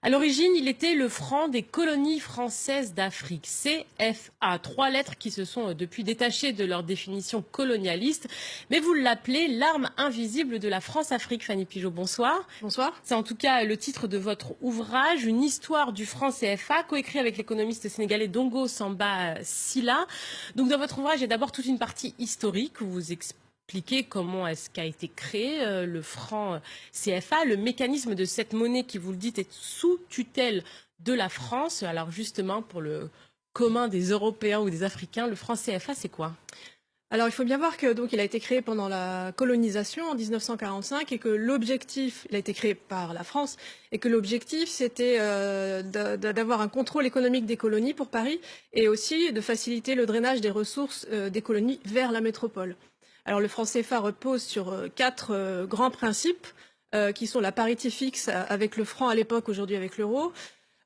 À l'origine, il était le franc des colonies françaises d'Afrique, CFA. Trois lettres qui se sont depuis détachées de leur définition colonialiste. Mais vous l'appelez l'arme invisible de la France-Afrique, Fanny Pigeot. Bonsoir. Bonsoir. C'est en tout cas le titre de votre ouvrage, Une histoire du franc CFA, coécrit avec l'économiste sénégalais Dongo Samba Sylla. Donc dans votre ouvrage, il y a d'abord toute une partie historique où vous expliquez comment est-ce qu'a été créé le franc CFA, le mécanisme de cette monnaie qui, vous le dites, est sous tutelle de la France. Alors justement, pour le commun des Européens ou des Africains, le franc CFA, c'est quoi? Alors il faut bien voir que il a été créé pendant la colonisation en 1945 et que l'objectif, il a été créé par la France et que l'objectif c'était d'avoir un contrôle économique des colonies pour Paris et aussi de faciliter le drainage des ressources des colonies vers la métropole. Alors le franc CFA repose sur quatre grands principes qui sont la parité fixe avec le franc à l'époque, aujourd'hui avec l'euro,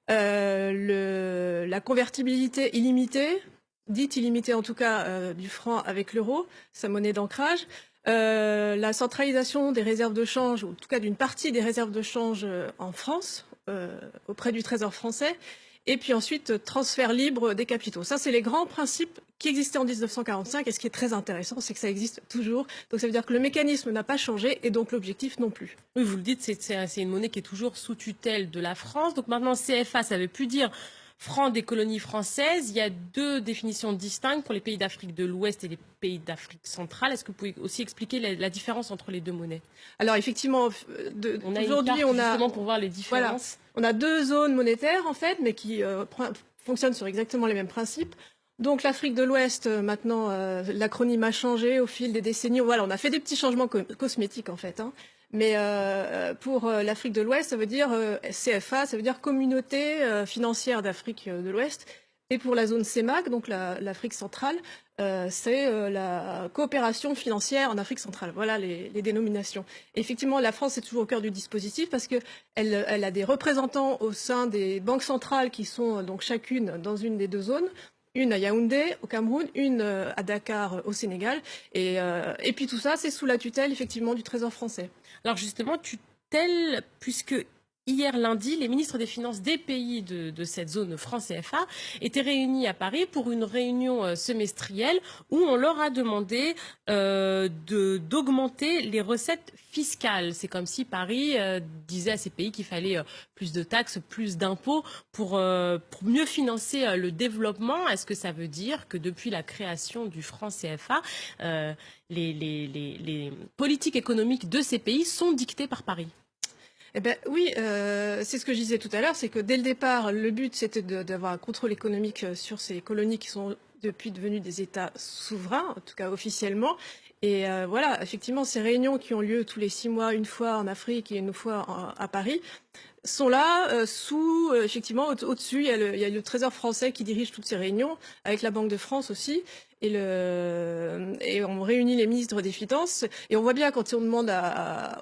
la convertibilité illimitée, dite illimitée en tout cas, du franc avec l'euro, sa monnaie d'ancrage, la centralisation des réserves de change, ou en tout cas d'une partie des réserves de change en France, auprès du Trésor français, et puis ensuite transfert libre des capitaux. Ça, c'est les grands principes qui existaient en 1945, et ce qui est très intéressant, c'est que ça existe toujours. Donc ça veut dire que le mécanisme n'a pas changé, et donc l'objectif non plus. Oui, vous le dites, c'est une monnaie qui est toujours sous tutelle de la France. Donc maintenant, CFA, ça veut plus dire franc des colonies françaises. Il y a deux définitions distinctes pour les pays d'Afrique de l'Ouest et les pays d'Afrique centrale. Est-ce que vous pouvez aussi expliquer la différence entre les deux monnaies? Alors effectivement, aujourd'hui, on a justement pour voir les différences. Voilà, on a deux zones monétaires en fait, mais qui fonctionnent sur exactement les mêmes principes. Donc l'Afrique de l'Ouest, maintenant, l'acronyme a changé au fil des décennies. Voilà, on a fait des petits changements cosmétiques en fait. Hein. Mais pour l'Afrique de l'Ouest, ça veut dire CFA, ça veut dire Communauté financière d'Afrique de l'Ouest. Et pour la zone CEMAC, donc l'Afrique centrale, c'est la coopération financière en Afrique centrale. Voilà les dénominations. Et effectivement, la France est toujours au cœur du dispositif parce qu'elle a des représentants au sein des banques centrales qui sont donc chacune dans une des deux zones. Une à Yaoundé, au Cameroun, une à Dakar, au Sénégal. Et puis tout ça, c'est sous la tutelle, effectivement, du Trésor français. Alors justement, tutelle, puisque hier lundi, les ministres des Finances des pays de cette zone franc CFA étaient réunis à Paris pour une réunion semestrielle où on leur a demandé d'augmenter les recettes fiscales. C'est comme si Paris disait à ces pays qu'il fallait plus de taxes, plus d'impôts pour mieux financer le développement. Est-ce que ça veut dire que depuis la création du franc CFA, les politiques économiques de ces pays sont dictées par Paris? Eh ben oui, c'est ce que je disais tout à l'heure, c'est que dès le départ, le but c'était d'avoir un contrôle économique sur ces colonies qui sont depuis devenues des États souverains, en tout cas officiellement. Et voilà, effectivement, ces réunions qui ont lieu tous les 6 mois, une fois en Afrique et une fois à Paris, sont là sous, effectivement, au-dessus, il y a le Trésor français qui dirige toutes ces réunions, avec la Banque de France aussi. Et on réunit les ministres des Finances. Et on voit bien quand on demande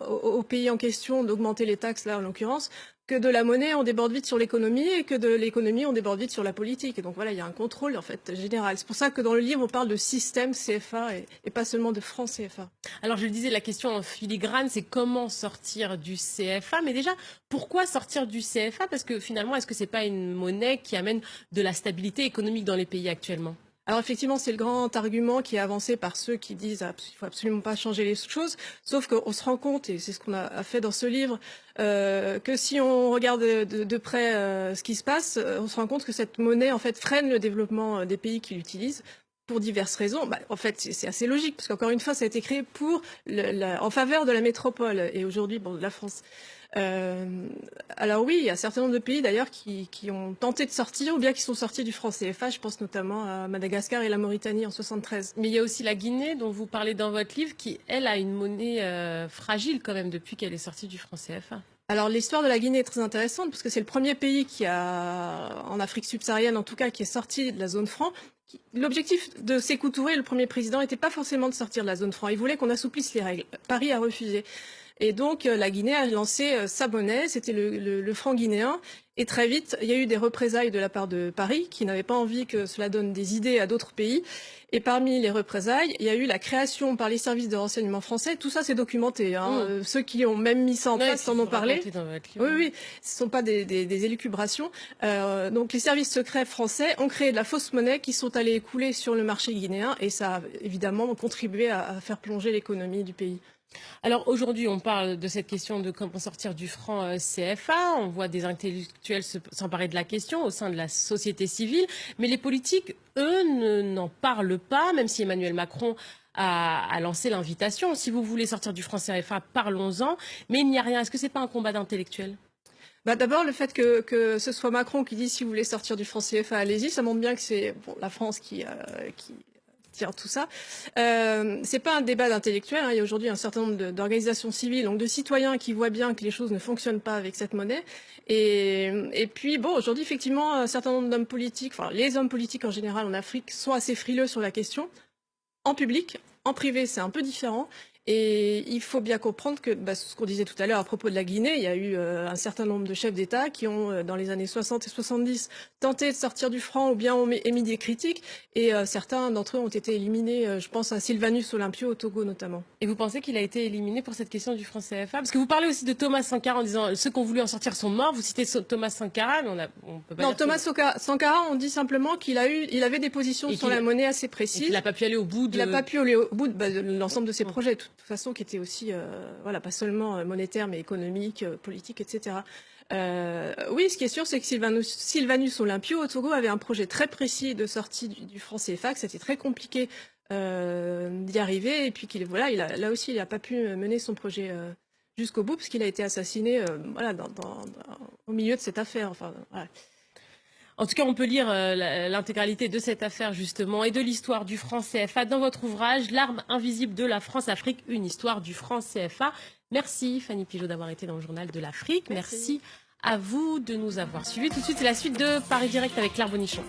aux pays en question d'augmenter les taxes, là en l'occurrence, que de la monnaie on déborde vite sur l'économie et que de l'économie on déborde vite sur la politique. Et donc voilà, il y a un contrôle en fait général. C'est pour ça que dans le livre on parle de système CFA et pas seulement de franc CFA. Alors je le disais, la question en filigrane, c'est comment sortir du CFA. Mais déjà, pourquoi sortir du CFA? Parce que finalement, est-ce que c'est pas une monnaie qui amène de la stabilité économique dans les pays actuellement? Alors effectivement, c'est le grand argument qui est avancé par ceux qui disent qu'il faut absolument pas changer les choses, sauf qu'on se rend compte, et c'est ce qu'on a fait dans ce livre, que si on regarde de près ce qui se passe, on se rend compte que cette monnaie en fait freine le développement des pays qui l'utilisent pour diverses raisons. En fait, c'est assez logique, parce qu'encore une fois, ça a été créé en faveur de la métropole, et aujourd'hui, de la France. Alors oui, il y a un certain nombre de pays d'ailleurs qui ont tenté de sortir ou bien qui sont sortis du franc CFA. Je pense notamment à Madagascar et la Mauritanie en 73. Mais il y a aussi la Guinée dont vous parlez dans votre livre qui, elle, a une monnaie fragile quand même depuis qu'elle est sortie du franc CFA. Alors l'histoire de la Guinée est très intéressante parce que c'est le premier pays en Afrique subsaharienne en tout cas, qui est sorti de la zone franc. L'objectif de Sékou Touré, le premier président, n'était pas forcément de sortir de la zone franc. Il voulait qu'on assouplisse les règles. Paris a refusé. Et donc, la Guinée a lancé sa monnaie, c'était le franc guinéen. Et très vite, il y a eu des représailles de la part de Paris, qui n'avait pas envie que cela donne des idées à d'autres pays. Et parmi les représailles, il y a eu la création par les services de renseignement français. Tout ça, c'est documenté. Ceux qui ont même mis ça en place en ont parlé. Oui, ce ne sont pas des élucubrations. Donc, les services secrets français ont créé de la fausse monnaie qui sont allés écouler sur le marché guinéen. Et ça a évidemment contribué à faire plonger l'économie du pays. Alors aujourd'hui, on parle de cette question de comment sortir du franc CFA. On voit des intellectuels s'emparer de la question au sein de la société civile. Mais les politiques, eux, n'en parlent pas, même si Emmanuel Macron a lancé l'invitation. Si vous voulez sortir du franc CFA, parlons-en. Mais il n'y a rien. Est-ce que ce n'est pas un combat d'intellectuels ? D'abord, le fait que ce soit Macron qui dit si vous voulez sortir du franc CFA, allez-y, ça montre bien que c'est la France qui tire tout ça. C'est pas un débat d'intellectuels. Il y a aujourd'hui un certain nombre d'organisations civiles, donc de citoyens qui voient bien que les choses ne fonctionnent pas avec cette monnaie. Et puis, aujourd'hui, effectivement, un certain nombre d'hommes politiques, les hommes politiques en général en Afrique, sont assez frileux sur la question. En public, en privé, c'est un peu différent. Et il faut bien comprendre que, ce qu'on disait tout à l'heure à propos de la Guinée, il y a eu un certain nombre de chefs d'État qui ont, dans les années 60 et 70, tenté de sortir du franc ou bien ont émis des critiques. Et certains d'entre eux ont été éliminés, je pense à Sylvanus Olympio au Togo notamment. Et vous pensez qu'il a été éliminé pour cette question du franc CFA ? Parce que vous parlez aussi de Thomas Sankara en disant ceux qui ont voulu en sortir sont morts. Vous citez Thomas Sankara, mais on peut pas dire Thomas Sankara, on dit simplement qu'il avait des positions sur la monnaie assez précises. Il n'a pas pu aller au bout de... Il n'a pas pu aller au bout de l'ensemble de ses projets. De toute façon, qui était aussi, pas seulement monétaire, mais économique, politique, etc. Oui, ce qui est sûr, c'est que Sylvanus Olympio au Togo avait un projet très précis de sortie du franc CFA, que c'était très compliqué d'y arriver, et puis là aussi, il n'a pas pu mener son projet jusqu'au bout, parce qu'il a été assassiné au milieu de cette affaire. En tout cas, on peut lire l'intégralité de cette affaire, justement, et de l'histoire du franc CFA dans votre ouvrage « L'arme invisible de la France-Afrique, une histoire du franc CFA ». Merci, Fanny Pigeaud, d'avoir été dans le Journal de l'Afrique. Merci à vous de nous avoir suivis. Tout de suite, c'est la suite de Paris Direct avec Claire Bonichon.